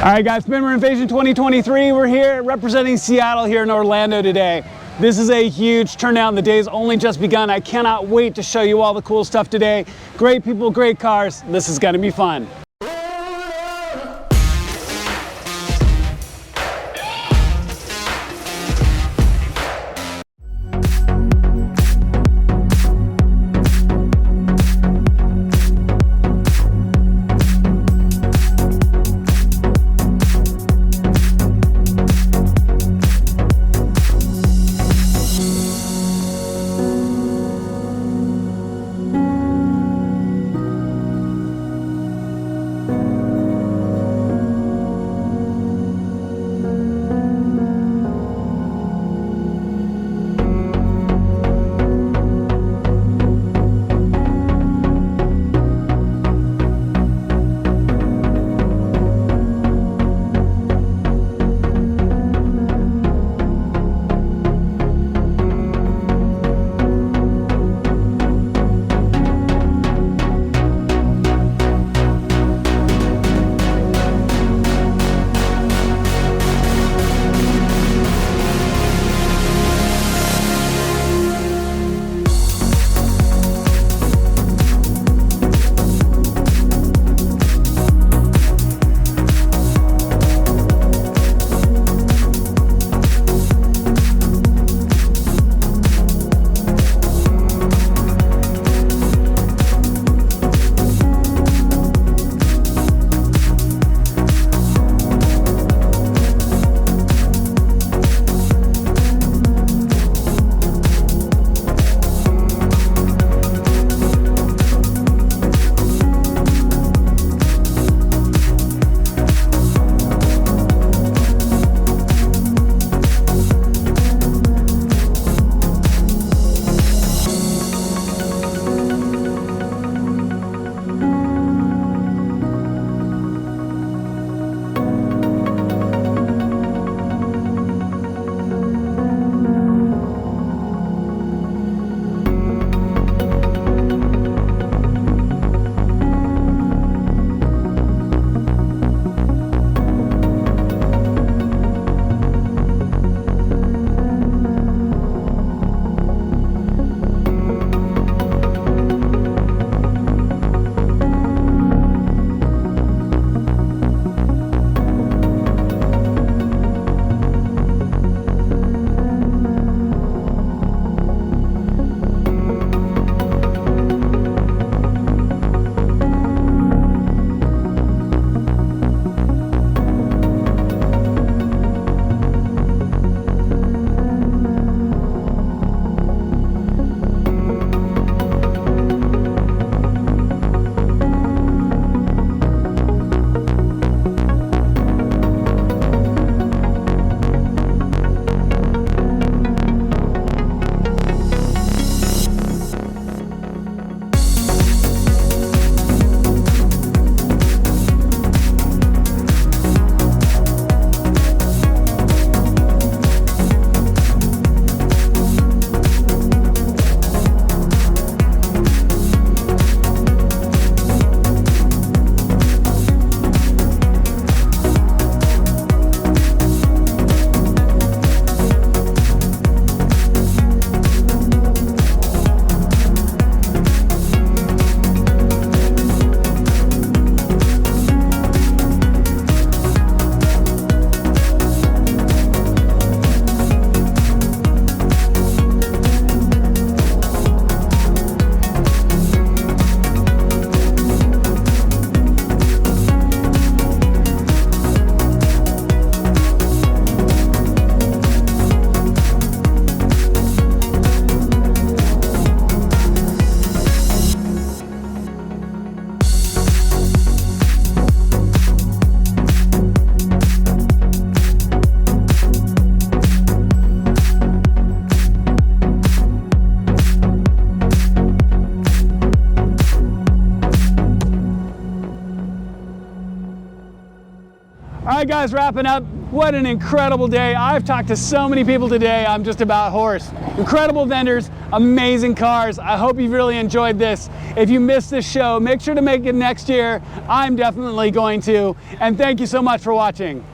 All right guys, Bimmer Invasion 2023. We're here representing Seattle here in Orlando today. This is a huge turnout and the day's only just begun. I cannot wait to show you all the cool stuff today. Great people, great cars. This is gonna be fun. All right guys, wrapping up. what an incredible day. I've talked to so many people today, I'm just about hoarse. Incredible vendors, amazing cars. I hope you've really enjoyed this. If you missed this show, make sure to make it next year. I'm definitely going to. And thank you so much for watching.